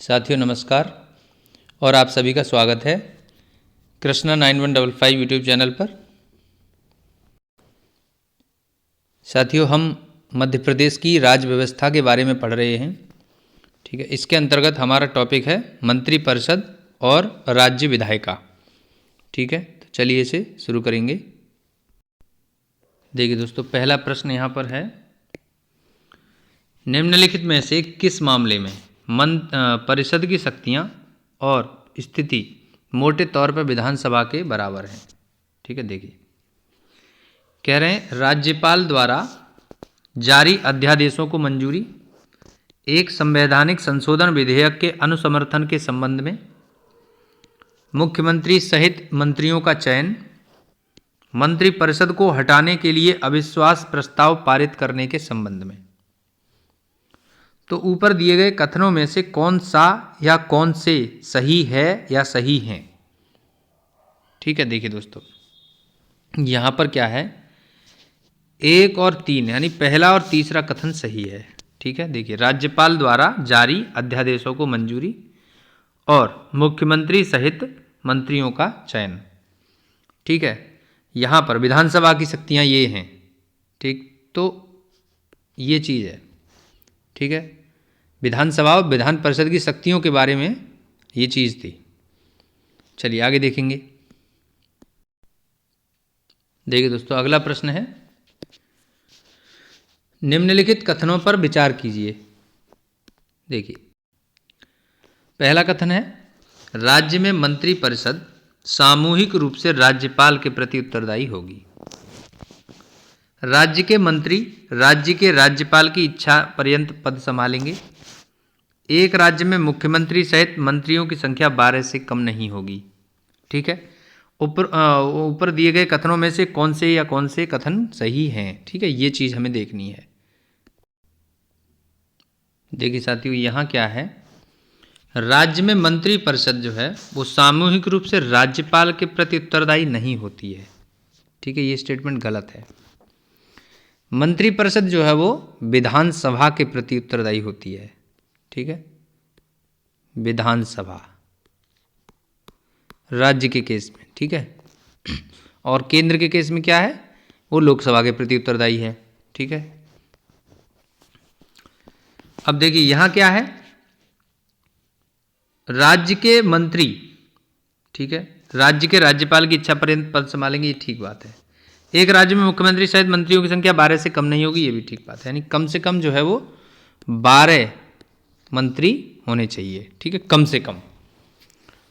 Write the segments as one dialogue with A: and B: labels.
A: साथियों नमस्कार और आप सभी का स्वागत है कृष्णा 9155 यूट्यूब चैनल पर। साथियों हम मध्य प्रदेश की राज्य व्यवस्था के बारे में पढ़ रहे हैं। ठीक है, इसके अंतर्गत हमारा टॉपिक है मंत्रिपरिषद और राज्य विधायिका। ठीक है, तो चलिए इसे शुरू करेंगे। देखिए दोस्तों, पहला प्रश्न यहाँ पर है, निम्नलिखित में से किस मामले में परिषद की शक्तियाँ और स्थिति मोटे तौर पर विधानसभा के बराबर है। ठीक है, देखिए कह रहे हैं राज्यपाल द्वारा जारी अध्यादेशों को मंजूरी, एक संवैधानिक संशोधन विधेयक के अनुसमर्थन के संबंध में, मुख्यमंत्री सहित मंत्रियों का चयन, मंत्रिपरिषद को हटाने के लिए अविश्वास प्रस्ताव पारित करने के संबंध में। तो ऊपर दिए गए कथनों में से कौन सा या कौन से सही है या सही हैं। ठीक है, देखिए दोस्तों यहाँ पर क्या है, 1 और 3 यानी पहला और तीसरा कथन सही है। ठीक है, देखिए राज्यपाल द्वारा जारी अध्यादेशों को मंजूरी और मुख्यमंत्री सहित मंत्रियों का चयन। ठीक है, यहाँ पर विधानसभा की शक्तियाँ ये हैं। ठीक, तो ये चीज़ है। ठीक है, विधानसभा और विधान परिषद की शक्तियों के बारे में ये चीज़ थी। चलिए आगे देखेंगे। देखिए दोस्तों अगला प्रश्न है, निम्नलिखित कथनों पर विचार कीजिए। देखिए पहला कथन है, राज्य में मंत्रिपरिषद सामूहिक रूप से राज्यपाल के प्रति उत्तरदायी होगी। राज्य के मंत्री राज्य के राज्यपाल की इच्छा पर्यंत पद संभालेंगे। एक राज्य में मुख्यमंत्री सहित मंत्रियों की संख्या 12 से कम नहीं होगी। ठीक है, ऊपर दिए गए कथनों में से कौन से या कौन से कथन सही हैं। ठीक है, ये चीज़ हमें देखनी है। देखिए साथियों यहाँ क्या है, राज्य में मंत्रिपरिषद जो है वो सामूहिक रूप से राज्यपाल के प्रति उत्तरदायी नहीं होती है। ठीक है, ये स्टेटमेंट गलत है। मंत्रिपरिषद जो है वो विधानसभा के प्रति उत्तरदायी होती है। ठीक है, विधानसभा राज्य के केस में। ठीक है, और केंद्र के केस में क्या है, वो लोकसभा के प्रति उत्तरदायी है। ठीक है, अब देखिए यहाँ क्या है, राज्य के मंत्री, ठीक है, राज्य के राज्यपाल की इच्छा पर्यंत पद संभालेंगे, ये ठीक बात है। एक राज्य में मुख्यमंत्री सहित मंत्रियों की संख्या 12 से कम नहीं होगी, ये भी ठीक बात है। यानी कम से कम जो है वो 12 मंत्री होने चाहिए। ठीक है, कम से कम।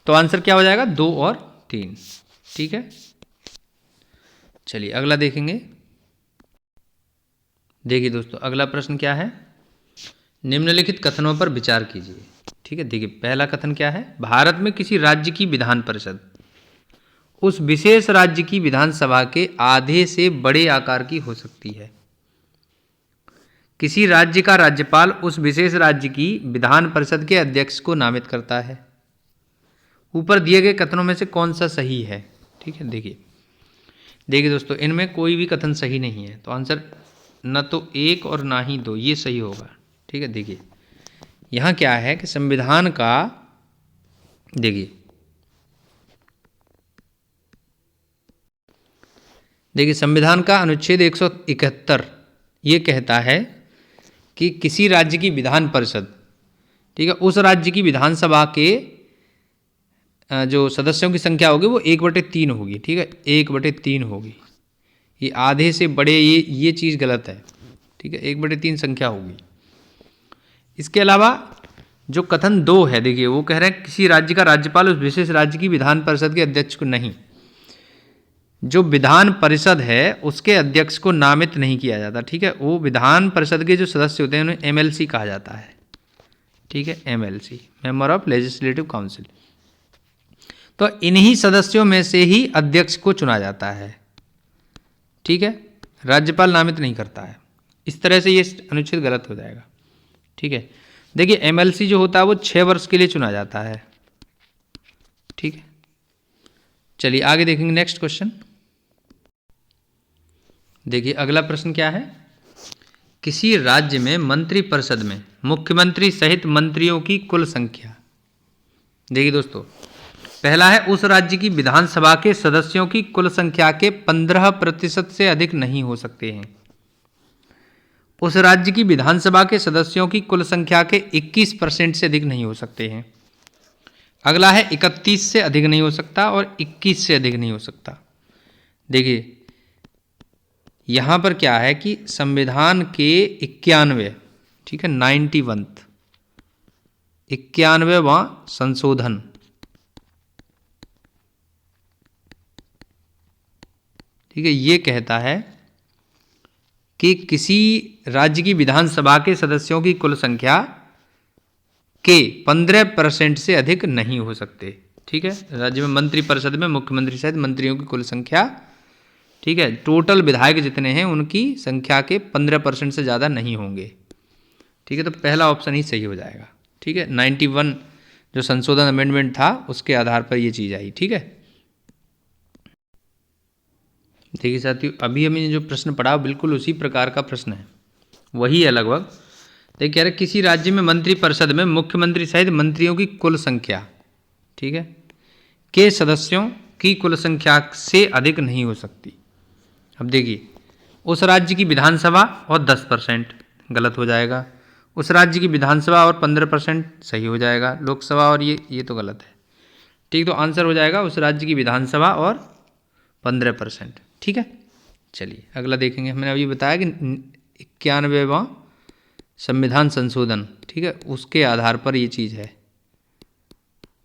A: तो आंसर क्या हो जाएगा, 2 और 3। ठीक है, चलिए अगला देखेंगे। देखिए दोस्तों अगला प्रश्न क्या है, निम्नलिखित कथनों पर विचार कीजिए। ठीक है, देखिए पहला कथन क्या है, भारत में किसी राज्य की विधान परिषद उस विशेष राज्य की विधानसभा के आधे से बड़े आकार की हो सकती है। किसी राज्य का राज्यपाल उस विशेष राज्य की विधान परिषद के अध्यक्ष को नामित करता है। ऊपर दिए गए कथनों में से कौन सा सही है। ठीक है, देखिए दोस्तों इनमें कोई भी कथन सही नहीं है, तो आंसर न तो 1 और ना ही 2 ये सही होगा। ठीक है, देखिए यहाँ क्या है कि संविधान का, देखिए संविधान का अनुच्छेद 171 ये कहता है कि किसी राज्य की विधान परिषद, ठीक है, उस राज्य की विधानसभा के जो सदस्यों की संख्या होगी वो 1/3 होगी। ठीक है, 1/3 होगी। ये आधे से बड़े, ये चीज़ गलत है। ठीक है, 1/3 संख्या होगी। इसके अलावा जो कथन 2 है, देखिए वो कह रहे हैं किसी राज्य का राज्यपाल उस विशेष राज्य की विधान परिषद के अध्यक्ष को नहीं, जो विधान परिषद है उसके अध्यक्ष को नामित नहीं किया जाता। ठीक है, वो विधान परिषद के जो सदस्य होते हैं उन्हें MLC कहा जाता है। ठीक है, MLC member of legislative council. तो इन्हीं सदस्यों में से ही अध्यक्ष को चुना जाता है। ठीक है, राज्यपाल नामित नहीं करता है। इस तरह से ये अनुच्छेद गलत हो जाएगा। ठीक है, देखिए MLC जो होता है वो 6 वर्ष के लिए चुना जाता है। ठीक है, चलिए आगे देखेंगे नेक्स्ट क्वेश्चन। देखिए अगला प्रश्न क्या है, किसी राज्य में मंत्रिपरिषद में मुख्यमंत्री सहित मंत्रियों की कुल संख्या देखिए दोस्तों, पहला है उस राज्य की विधानसभा के सदस्यों की कुल संख्या के 15% से अधिक नहीं हो सकते हैं। उस राज्य की विधानसभा के सदस्यों की कुल संख्या के 21% से अधिक नहीं हो सकते हैं। अगला है 31 से अधिक नहीं हो सकता और 21 से अधिक नहीं हो सकता। देखिए यहां पर क्या है कि संविधान के 91, ठीक है, 91वां संशोधन, ठीक है, ये कहता है कि किसी राज्य की विधानसभा के सदस्यों की कुल संख्या के 15% से अधिक नहीं हो सकते। ठीक है, राज्य में मंत्रिपरिषद में मुख्यमंत्री सहित मंत्रियों की कुल संख्या, ठीक है, टोटल विधायक जितने हैं उनकी संख्या के 15% से ज़्यादा नहीं होंगे। ठीक है, तो पहला ऑप्शन ही सही हो जाएगा। ठीक है, 91 जो संशोधन अमेंडमेंट था उसके आधार पर ये चीज़ आई। ठीक है, देखिए साथियों, अभी हमने जो प्रश्न पढ़ा बिल्कुल उसी प्रकार का प्रश्न है, वही है लगभग। देखिए कह रहे किसी राज्य में मंत्रिपरिषद में मुख्यमंत्री सहित मंत्रियों की कुल संख्या, ठीक है, के सदस्यों की कुल संख्या से अधिक नहीं हो सकती। अब देखिए उस राज्य की विधानसभा और 10% गलत हो जाएगा, उस राज्य की विधानसभा और 15% सही हो जाएगा, लोकसभा और ये तो गलत है। ठीक, तो आंसर हो जाएगा उस राज्य की विधानसभा और 15%। ठीक है, चलिए अगला देखेंगे। हमने अभी बताया कि 91वां संविधान संशोधन, ठीक है, उसके आधार पर ये चीज़ है।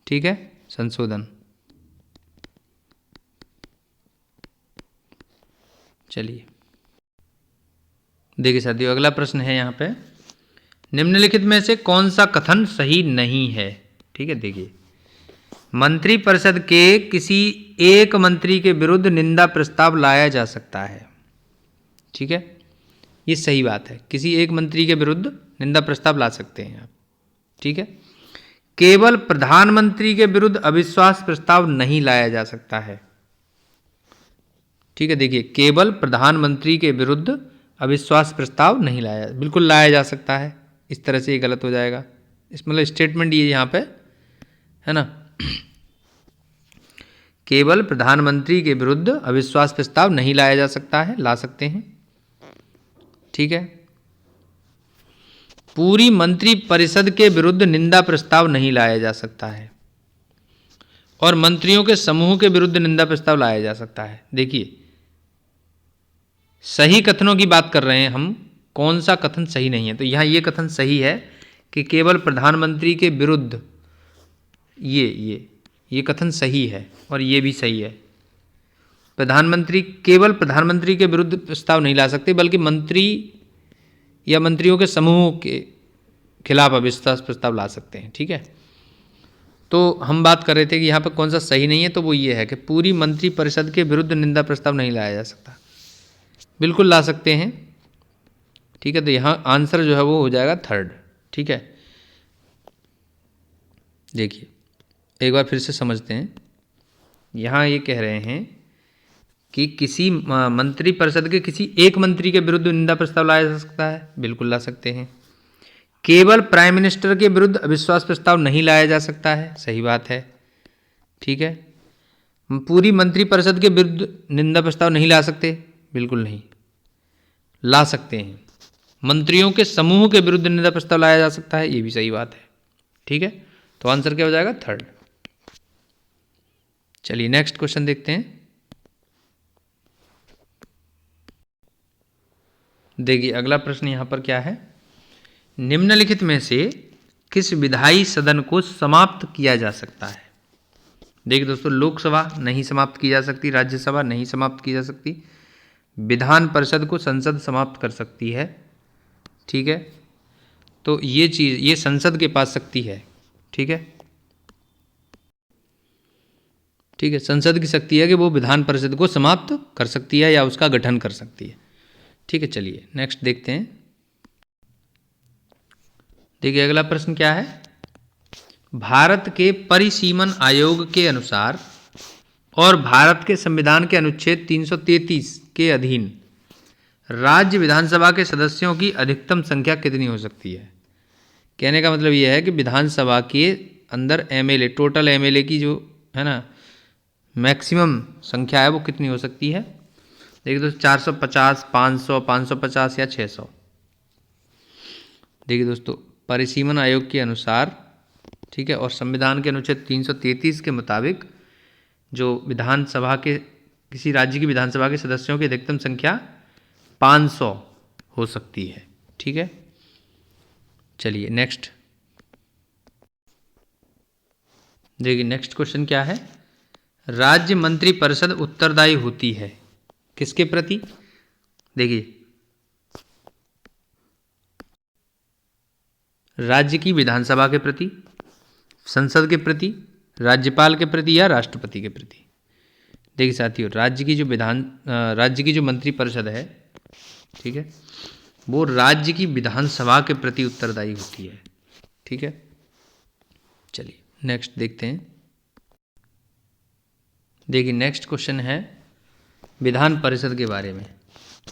A: ठीक है, संशोधन। चलिए देखिए साथियों, अगला प्रश्न है यहाँ पे, निम्नलिखित में से कौन सा कथन सही नहीं है। ठीक है, देखिए मंत्रिपरिषद के किसी एक मंत्री के विरुद्ध निंदा प्रस्ताव लाया जा सकता है। ठीक है, ये सही बात है, किसी एक मंत्री के विरुद्ध निंदा प्रस्ताव ला सकते हैं आप। ठीक है, केवल प्रधानमंत्री के विरुद्ध अविश्वास प्रस्ताव नहीं लाया जा सकता है। ठीक है, देखिए केवल प्रधानमंत्री के विरुद्ध अविश्वास प्रस्ताव नहीं लाया, बिल्कुल लाया जा सकता है। इस तरह से ये गलत हो जाएगा, इस मतलब स्टेटमेंट ये यहाँ पे है ना, केवल प्रधानमंत्री के विरुद्ध अविश्वास प्रस्ताव नहीं लाया जा सकता है, ला सकते हैं। ठीक है, पूरी मंत्रिपरिषद के विरुद्ध निंदा प्रस्ताव नहीं लाया जा सकता है, और मंत्रियों के समूह के विरुद्ध निंदा प्रस्ताव लाया जा सकता है। देखिए सही कथनों की बात कर रहे हैं हम, कौन सा कथन सही नहीं है, तो यहाँ ये कथन सही है कि केवल प्रधानमंत्री के विरुद्ध, ये कथन सही है, और ये भी सही है। केवल प्रधानमंत्री के विरुद्ध प्रस्ताव नहीं ला सकते, बल्कि मंत्री या मंत्रियों के समूह के खिलाफ अविश्वास प्रस्ताव ला सकते हैं। ठीक है, तो हम बात कर रहे थे कि यहाँ पर कौन सा सही नहीं है, तो वो ये है कि पूरी मंत्रिपरिषद के विरुद्ध निंदा प्रस्ताव नहीं लाया जा सकता, बिल्कुल ला सकते हैं। ठीक है, तो यहाँ आंसर जो है वो हो जाएगा 3rd। ठीक है, देखिए एक बार फिर से समझते हैं। यहाँ ये कह रहे हैं कि किसी मंत्रिपरिषद के किसी एक मंत्री के विरुद्ध निंदा प्रस्ताव लाया जा सकता है, बिल्कुल ला सकते हैं। केवल प्राइम मिनिस्टर के विरुद्ध अविश्वास प्रस्ताव नहीं लाया जा सकता है, सही बात है। ठीक है, पूरी मंत्रिपरिषद के विरुद्ध निंदा प्रस्ताव नहीं ला सकते, बिल्कुल नहीं, ला सकते हैं। मंत्रियों के समूह के विरुद्ध निंदा प्रस्ताव लाया जा सकता है, ये भी सही बात है। ठीक है, तो आंसर क्या हो जाएगा 3rd। चलिए नेक्स्ट क्वेश्चन देखते हैं। देखिए अगला प्रश्न यहाँ पर क्या है, निम्नलिखित में से किस विधायी सदन को समाप्त किया जा सकता है। देखिए दोस्तों, लोकसभा नहीं समाप्त की जा सकती, राज्यसभा नहीं समाप्त की जा सकती, विधान परिषद को संसद समाप्त कर सकती है। ठीक है, तो ये चीज़ ये संसद के पास शक्ति है। ठीक है, ठीक है, संसद की शक्ति है कि वो विधान परिषद को समाप्त कर सकती है या उसका गठन कर सकती है। ठीक है, चलिए नेक्स्ट देखते हैं। देखिए अगला प्रश्न क्या है, भारत के परिसीमन आयोग के अनुसार और भारत के संविधान के अनुच्छेद 333 के अधीन राज्य विधानसभा के सदस्यों की अधिकतम संख्या कितनी हो सकती है। कहने का मतलब यह है कि विधानसभा के अंदर एमएलए, टोटल एमएलए की जो है ना मैक्सिमम संख्या है वो कितनी हो सकती है। देखिए दोस्तों 450, 500, 550 या 600। देखिए दोस्तों परिसीमन आयोग के अनुसार, ठीक है, और संविधान के अनुच्छेद 333 के मुताबिक जो विधानसभा के किसी राज्य की विधानसभा के सदस्यों की अधिकतम संख्या 500 हो सकती है। ठीक है, चलिए नेक्स्ट देखिए, नेक्स्ट क्वेश्चन क्या है। राज्य मंत्रिपरिषद उत्तरदायी होती है किसके प्रति। देखिए राज्य की विधानसभा के प्रति, संसद के प्रति, राज्यपाल के प्रति या राष्ट्रपति के प्रति। देखिए साथियों राज्य की जो मंत्रिपरिषद है, ठीक है, वो राज्य की विधानसभा के प्रति उत्तरदायी होती है। ठीक है, चलिए नेक्स्ट देखते हैं। देखिए नेक्स्ट क्वेश्चन है विधान परिषद के बारे में।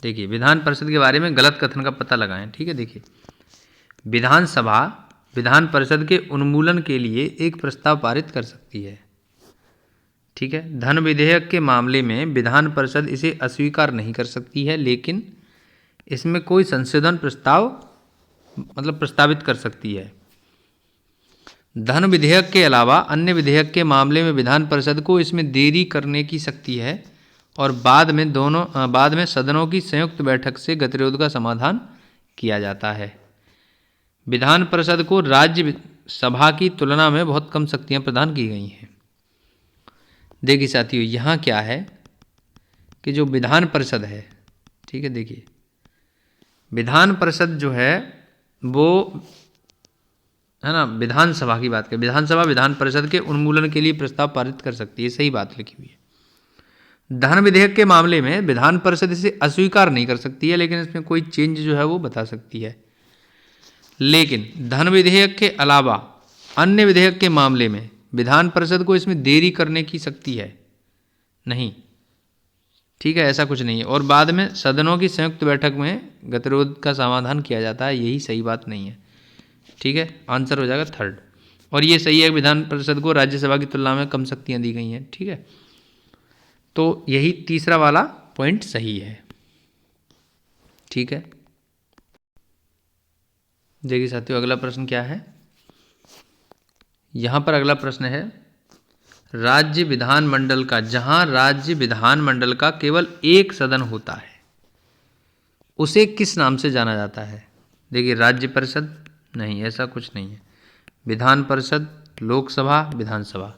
A: देखिए विधान परिषद के बारे में गलत कथन का पता लगाएं। ठीक है, देखिए विधानसभा विधान परिषद के उन्मूलन के लिए एक प्रस्ताव पारित कर सकती है। ठीक है, धन विधेयक के मामले में विधान परिषद इसे अस्वीकार नहीं कर सकती है, लेकिन इसमें कोई संशोधन प्रस्तावित कर सकती है। धन विधेयक के अलावा अन्य विधेयक के मामले में विधान परिषद को इसमें देरी करने की शक्ति है और बाद में सदनों की संयुक्त बैठक से गतिरोध का समाधान किया जाता है। विधान परिषद को राज्य सभा की तुलना में बहुत कम शक्तियां प्रदान की गई हैं। देखिए साथियों यहाँ क्या है कि जो विधान परिषद है, ठीक है, देखिए विधान परिषद जो है वो है ना विधानसभा की बात करें, विधानसभा विधान परिषद के उन्मूलन के लिए प्रस्ताव पारित कर सकती है, सही बात लिखी हुई है। धन विधेयक के मामले में विधान परिषद इसे अस्वीकार नहीं कर सकती है, लेकिन इसमें कोई चेंज जो है वो बता सकती है। लेकिन धन विधेयक के अलावा अन्य विधेयक के मामले में विधान परिषद को इसमें देरी करने की शक्ति है नहीं। ठीक है, ऐसा कुछ नहीं है। और बाद में सदनों की संयुक्त बैठक में गतिरोध का समाधान किया जाता है, यही सही बात नहीं है। ठीक है, आंसर हो जाएगा थर्ड। और ये सही है, विधान परिषद को राज्यसभा की तुलना में कम शक्तियां दी गई हैं। ठीक है, तो यही तीसरा वाला पॉइंट सही है। ठीक है, देखिए साथियों अगला प्रश्न क्या है। यहाँ पर अगला प्रश्न है राज्य विधानमंडल का, जहाँ राज्य विधानमंडल का केवल एक सदन होता है उसे किस नाम से जाना जाता है। देखिए राज्य परिषद नहीं, ऐसा कुछ नहीं है। विधान परिषद, लोकसभा, विधानसभा।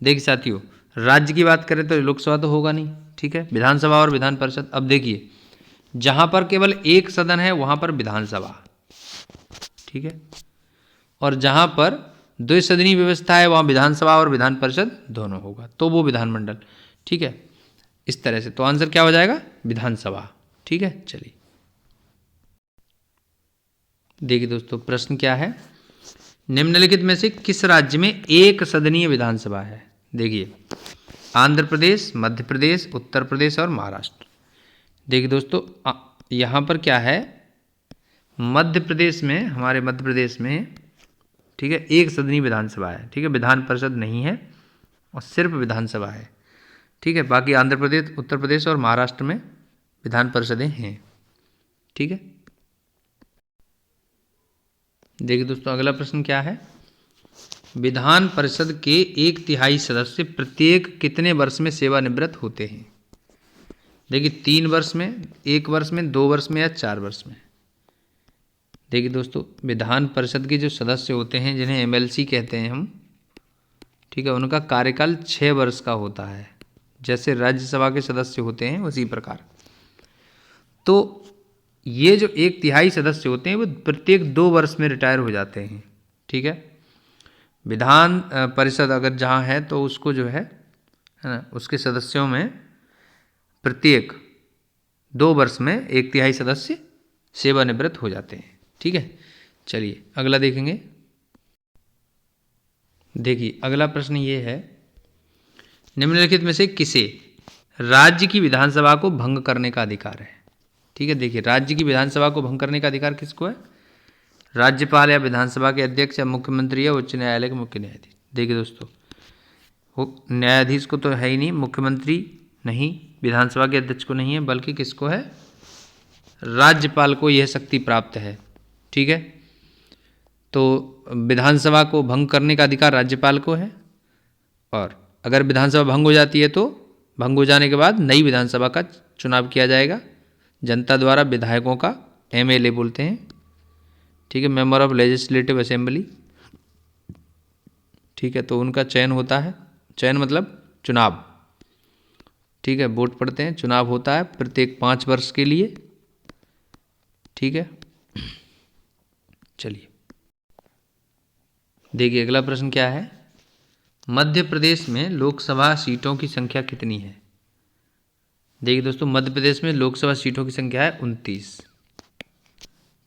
A: देखिए साथियों राज्य की बात करें तो लोकसभा तो होगा नहीं। ठीक है, विधानसभा और विधान परिषद। अब देखिए जहाँ पर केवल एक सदन है वहाँ पर विधानसभा, ठीक है, और जहाँ पर द्विसदनीय व्यवस्था है वहाँ विधानसभा और विधान परिषद दोनों होगा, तो वो विधानमंडल। ठीक है, इस तरह से तो आंसर क्या हो जाएगा, विधानसभा। ठीक है, चलिए देखिए दोस्तों प्रश्न क्या है। निम्नलिखित में से किस राज्य में एक सदनीय विधानसभा है। देखिए आंध्र प्रदेश, मध्य प्रदेश, उत्तर प्रदेश और महाराष्ट्र। देखिए दोस्तों यहाँ पर क्या है, मध्य प्रदेश में, हमारे मध्य प्रदेश में, ठीक है, एक सदनीय विधानसभा है। ठीक है, विधान परिषद नहीं है और सिर्फ विधानसभा है। ठीक है, बाकी आंध्र प्रदेश, उत्तर प्रदेश और महाराष्ट्र में विधान परिषदें हैं। ठीक है, देखिए दोस्तों अगला प्रश्न क्या है। विधान परिषद के 1/3 सदस्य प्रत्येक कितने वर्ष में सेवानिवृत्त होते हैं। देखिए 3 वर्ष में, 1 वर्ष में, 2 वर्ष में या 4 वर्ष में। देखिए दोस्तों विधान परिषद के जो सदस्य होते हैं जिन्हें एमएलसी कहते हैं हम, ठीक है, उनका कार्यकाल 6 वर्ष का होता है, जैसे राज्यसभा के सदस्य होते हैं उसी प्रकार। तो ये जो 1/3 सदस्य होते हैं वो प्रत्येक 2 वर्ष में रिटायर हो जाते हैं। ठीक है, विधान परिषद अगर जहाँ है तो उसको जो है ना उसके सदस्यों में प्रत्येक 2 वर्ष में 1/3 सदस्य सेवानिवृत्त हो जाते हैं। ठीक है, चलिए अगला देखेंगे। देखिए अगला प्रश्न ये है, निम्नलिखित में से किसे राज्य की विधानसभा को भंग करने का अधिकार है। ठीक है, देखिए राज्य की विधानसभा को भंग करने का अधिकार किसको है, राज्यपाल या विधानसभा के अध्यक्ष या मुख्यमंत्री या उच्च न्यायालय के मुख्य न्यायाधीश। देखिए दोस्तों, न्यायाधीश को तो है ही नहीं, मुख्यमंत्री नहीं, विधानसभा के अध्यक्ष को नहीं है, बल्कि किसको है, राज्यपाल को यह शक्ति प्राप्त है। ठीक है, तो विधानसभा को भंग करने का अधिकार राज्यपाल को है, और अगर विधानसभा भंग हो जाती है तो भंग हो जाने के बाद नई विधानसभा का चुनाव किया जाएगा जनता द्वारा, विधायकों का, एमएलए बोलते हैं। ठीक है, मेंबर ऑफ लेजिस्लेटिव असेंबली। ठीक है, तो उनका चयन होता है, चयन मतलब चुनाव। ठीक है, वोट पड़ते हैं, चुनाव होता है प्रत्येक 5 वर्ष के लिए। ठीक है, चलिए देखिए अगला प्रश्न क्या है। मध्य प्रदेश में लोकसभा सीटों की संख्या कितनी है। देखिए दोस्तों, मध्य प्रदेश में लोकसभा सीटों की संख्या है 29।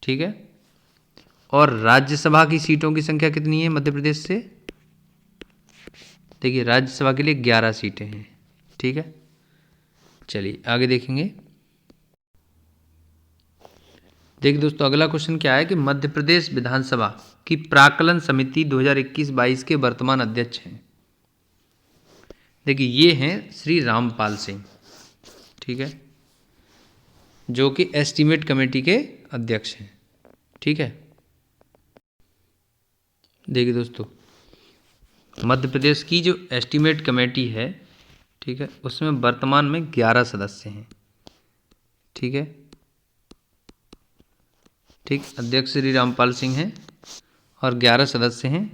A: ठीक है, और राज्यसभा की सीटों की संख्या कितनी है मध्य प्रदेश से। देखिए राज्यसभा के लिए 11 सीटें हैं। ठीक है, चलिए आगे देखेंगे। देखिए दोस्तों, अगला क्वेश्चन क्या है कि मध्य प्रदेश विधानसभा की प्राक्कलन समिति 2021-22 के वर्तमान अध्यक्ष हैं। देखिए ये हैं श्री रामपाल सिंह। ठीक है, जो कि एस्टीमेट कमेटी के अध्यक्ष हैं। ठीक है, देखिए दोस्तों, मध्य प्रदेश की जो एस्टीमेट कमेटी है, ठीक है, उसमें वर्तमान में 11 सदस्य हैं। ठीक है, ठीक, अध्यक्ष श्री रामपाल सिंह हैं और 11 सदस्य हैं।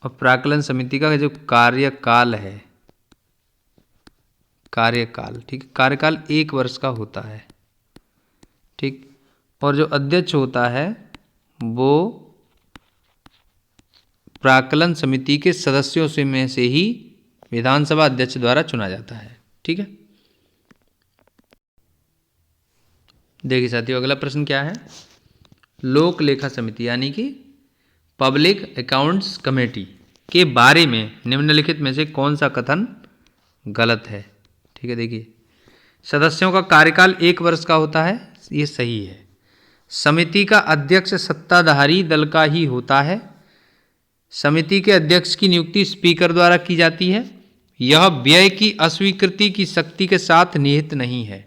A: और प्राक्कलन समिति का जो कार्यकाल है, कार्यकाल, ठीक, कार्यकाल 1 वर्ष का होता है। ठीक, और जो अध्यक्ष होता है वो प्राक्कलन समिति के सदस्यों से में से ही विधानसभा अध्यक्ष द्वारा चुना जाता है। ठीक है, देखिए साथियों अगला प्रश्न क्या है। लोक लेखा समिति यानी कि पब्लिक अकाउंट्स कमेटी के बारे में निम्नलिखित में से कौन सा कथन गलत है। ठीक है, देखिए सदस्यों का कार्यकाल 1 वर्ष का होता है, ये सही है। समिति का अध्यक्ष सत्ताधारी दल का ही होता है। समिति के अध्यक्ष की नियुक्ति स्पीकर द्वारा की जाती है। यह व्यय की अस्वीकृति की शक्ति के साथ निहित नहीं है।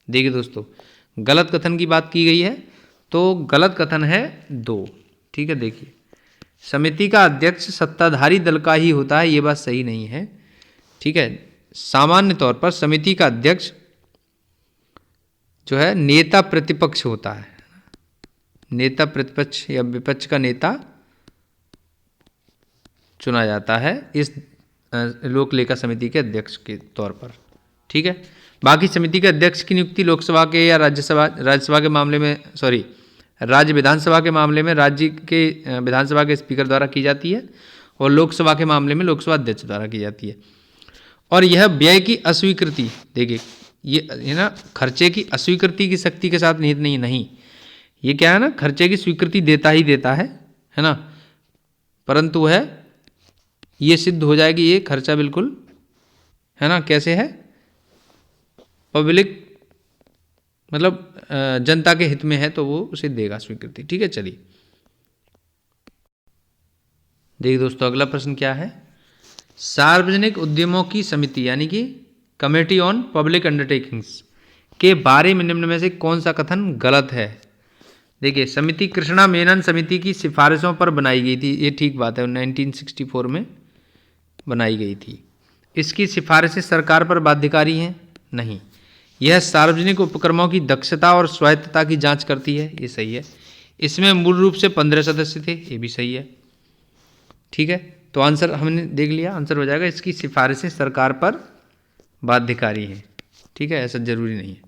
A: देखिए दोस्तों, गलत कथन की बात की गई है, तो गलत कथन है 2। ठीक है, देखिए समिति का अध्यक्ष सत्ताधारी दल का ही होता है, ये बात सही नहीं है। ठीक है, सामान्य तौर पर समिति का अध्यक्ष जो है नेता प्रतिपक्ष होता है। नेता प्रतिपक्ष या विपक्ष का नेता चुना जाता है इस लोक लेखा समिति के अध्यक्ष के तौर पर। ठीक है, बाकी समिति के अध्यक्ष की नियुक्ति लोकसभा के या राज्यसभा के मामले में, सॉरी, राज्य विधानसभा के मामले में राज्य के विधानसभा के स्पीकर द्वारा की जाती है, और लोकसभा के मामले में लोकसभा अध्यक्ष द्वारा की जाती है। और यह व्यय की अस्वीकृति, देखिए ये ना खर्चे की अस्वीकृति की शक्ति के साथ निहित नहीं, ये क्या है ना, खर्चे की स्वीकृति देता ही देता है ना, परंतु वह ये सिद्ध हो जाएगी ये खर्चा बिल्कुल, है ना, कैसे है, पब्लिक मतलब जनता के हित में है, तो वो उसे देगा स्वीकृति। ठीक है, चलिए देखिए दोस्तों अगला प्रश्न क्या है। सार्वजनिक उद्यमों की समिति यानी कि कमेटी ऑन पब्लिक अंडरटेकिंग्स के बारे में निम्न में से कौन सा कथन गलत है। देखिए समिति कृष्णा मेनन समिति की सिफारिशों पर बनाई गई थी, ये ठीक बात है, 1964 में बनाई गई थी। इसकी सिफारिशें सरकार पर बाध्यकारी हैं, नहीं। यह सार्वजनिक उपक्रमों की दक्षता और स्वायत्तता की जांच करती है, ये सही है। इसमें मूल रूप से 15 सदस्य थे, ये भी सही है। ठीक है, तो आंसर हमने देख लिया, आंसर हो जाएगा इसकी सिफारिशें सरकार पर बाध्यकारी हैं। ठीक है, ऐसा जरूरी नहीं है।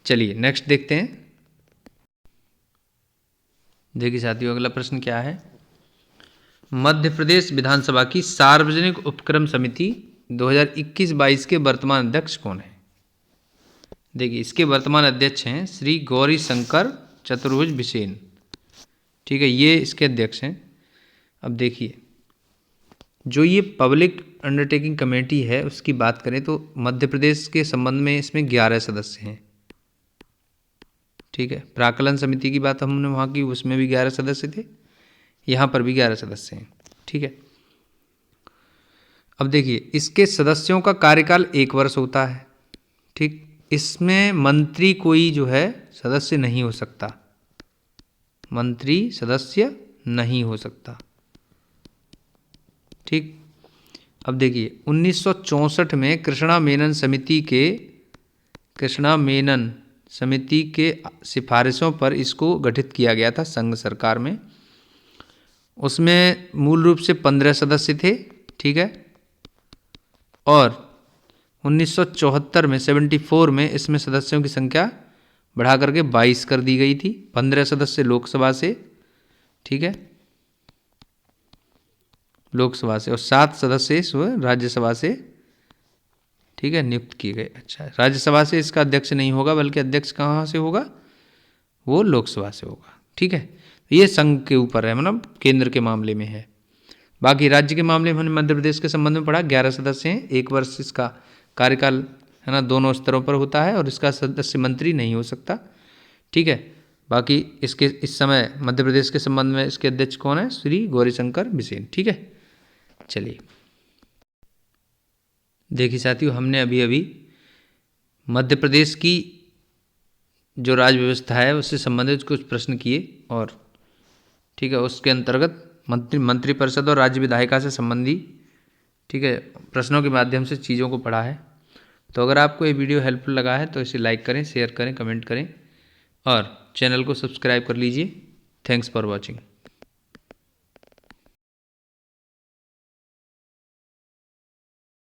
A: चलिए नेक्स्ट देखते हैं। देखिए साथियों अगला प्रश्न क्या है। मध्य प्रदेश विधानसभा की सार्वजनिक उपक्रम समिति 2021-22 के वर्तमान अध्यक्ष कौन है। देखिए इसके वर्तमान अध्यक्ष हैं श्री गौरी शंकर चतुर्भुज बिसेन। ठीक है, ये इसके अध्यक्ष हैं। अब देखिए जो ये पब्लिक अंडरटेकिंग कमेटी है उसकी बात करें तो मध्य प्रदेश के संबंध में इसमें 11 सदस्य हैं। ठीक है। प्राक्कलन समिति की बात हमने वहाँ की, उसमें भी 11 सदस्य थे, यहाँ पर भी 11 सदस्य हैं। ठीक है। अब देखिए, इसके सदस्यों का कार्यकाल 1 वर्ष होता है। ठीक, इसमें मंत्री कोई जो है सदस्य नहीं हो सकता, मंत्री सदस्य नहीं हो सकता। ठीक। अब देखिए 1964 में कृष्णा मेनन समिति के सिफारिशों पर इसको गठित किया गया था संघ सरकार में। उसमें मूल रूप से 15 सदस्य थे। ठीक है। और 1974 में 74 में इसमें सदस्यों की संख्या बढ़ा करके 22 कर दी गई थी। 15 सदस्य लोकसभा से, ठीक है, लोकसभा से, और 7 सदस्य राज्यसभा से, ठीक है, नियुक्त किए गए। अच्छा, राज्यसभा से इसका अध्यक्ष नहीं होगा, बल्कि अध्यक्ष कहाँ से होगा, वो लोकसभा से होगा। ठीक है। ये संघ के ऊपर है, मतलब केंद्र के मामले में है। बाकी राज्य के मामले में हमने मध्य प्रदेश के संबंध में पढ़ा, 11 सदस्य हैं, 1 वर्ष इसका कार्यकाल है ना, दोनों स्तरों पर होता है, और इसका सदस्य मंत्री नहीं हो सकता। ठीक है। बाकी इसके इस समय मध्य प्रदेश के संबंध में इसके अध्यक्ष कौन है, श्री गौरीशंकर बिसेन। ठीक है। चलिए देखिए साथियों, हमने अभी मध्य प्रदेश की जो राज्य व्यवस्था है उससे संबंधित कुछ प्रश्न किए, और ठीक है, उसके अंतर्गत मंत्रिपरिषद और राज्य विधायिका से संबंधी, ठीक है, प्रश्नों के माध्यम से चीज़ों को पढ़ा है। तो अगर आपको ये वीडियो हेल्पफुल लगा है तो इसे लाइक करें, शेयर करें, कमेंट करें, और चैनल को सब्सक्राइब कर लीजिए। Thanks for watching.